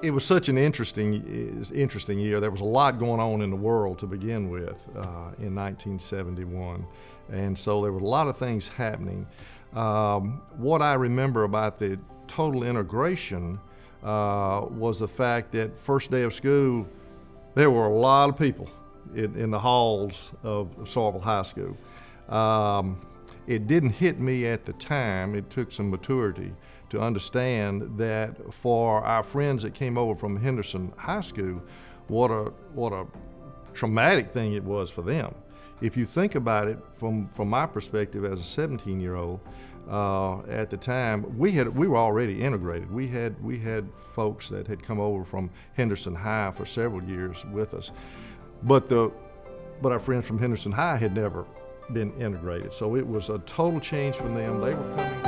It was such an interesting year. There was a lot going on in the world to begin with in 1971, and so there were a lot of things happening. What I remember about the total integration was the fact that first day of school, there were a lot of people in the halls of Starkville High School. It didn't hit me at the time. It took some maturity to understand that for our friends that came over from Henderson High School, what a traumatic thing it was for them. If you think about it from my perspective as a 17-year-old, at the time, we were already integrated. We had folks that had come over from Henderson High for several years with us, but our friends from Henderson High had never been integrated. So it was a total change from them. They were coming.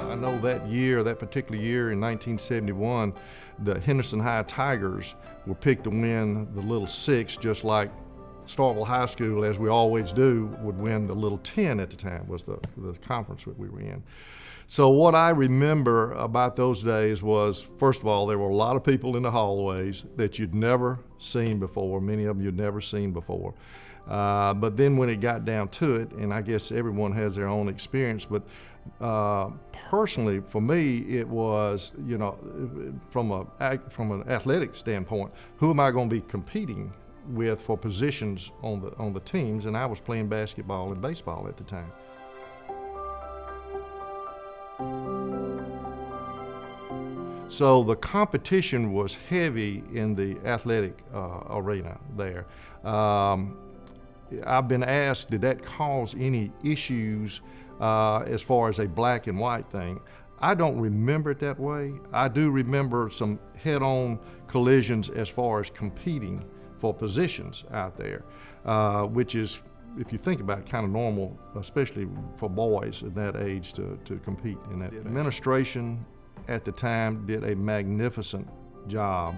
I know that particular year in 1971, the Henderson High Tigers were picked to win the Little Six, just like Starkville High School, as we always do, would win the Little 10 at the time, was the conference that we were in. So what I remember about those days was, first of all, there were a lot of people in the hallways that you'd never seen before, many of them you'd never seen before. But then when it got down to it, and I guess everyone has their own experience, but personally, for me, it was, from an athletic standpoint, who am I going to be competing with for positions on the teams? And I was playing basketball and baseball at the time. So the competition was heavy in the athletic arena there. I've been asked, did that cause any issues as far as a black and white thing? I don't remember it that way. I do remember some head-on collisions as far as competing for positions out there, which is, if you think about it, kind of normal, especially for boys at that age to compete in that. The administration at the time did a magnificent job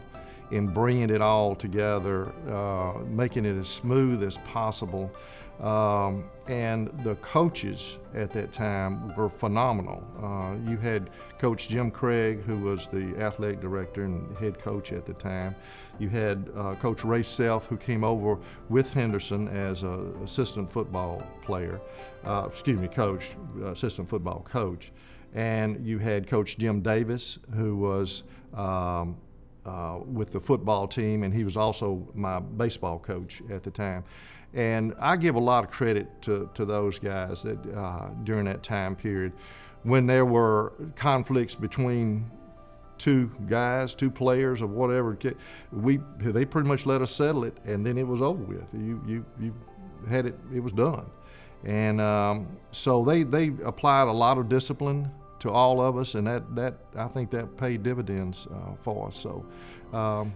in bringing it all together, making it as smooth as possible. And the coaches at that time were phenomenal. You had Coach Jim Craig, who was the athletic director and head coach at the time. You had Coach Ray Self, who came over with Henderson as an assistant football player, assistant football coach. And you had Coach Jim Davis, who was with the football team, and he was also my baseball coach at the time. And I give a lot of credit to those guys that during that time period, when there were conflicts between two players or whatever, they pretty much let us settle it, and then it was over with. You had it was done. And so they applied a lot of discipline to all of us, and that I think that paid dividends for us.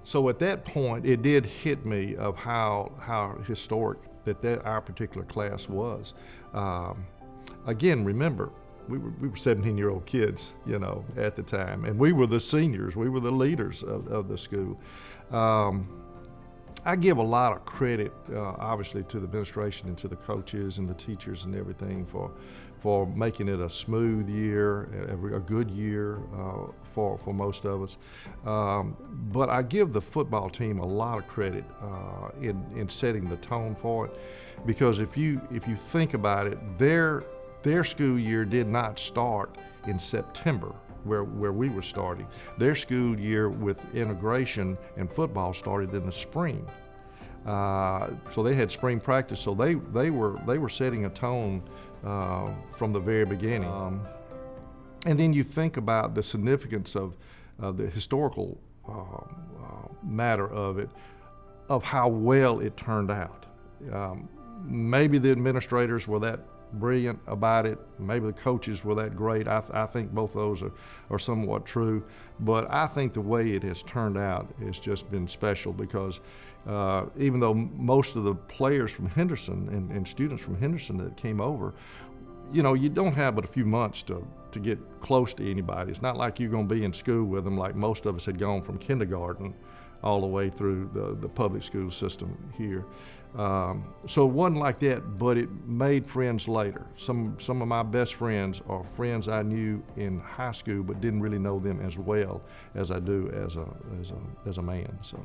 So at that point, it did hit me of how historic that our particular class was. Again, remember, we were 17-year-old kids, at the time, and we were the seniors. We were the leaders of the school. I give a lot of credit, obviously, to the administration and to the coaches and the teachers and everything for making it a smooth year, a good year for most of us. But I give the football team a lot of credit in setting the tone for it, because if you think about it, their school year did not start in September, where we were starting. Their school year with integration and football started in the spring. So they had spring practice, so they were setting a tone from the very beginning. And then you think about the significance of the historical matter of it, of how well it turned out. Maybe the administrators were that brilliant about it. Maybe the coaches were that great. I think both of those are somewhat true. But I think the way it has turned out has just been special, because even though most of the players from Henderson and students from Henderson that came over, you don't have but a few months to get close to anybody. It's not like you're going to be in school with them like most of us had gone from kindergarten all the way through the public school system here. So it wasn't like that, but it made friends later. Some of my best friends are friends I knew in high school, but didn't really know them as well as I do as a man. So.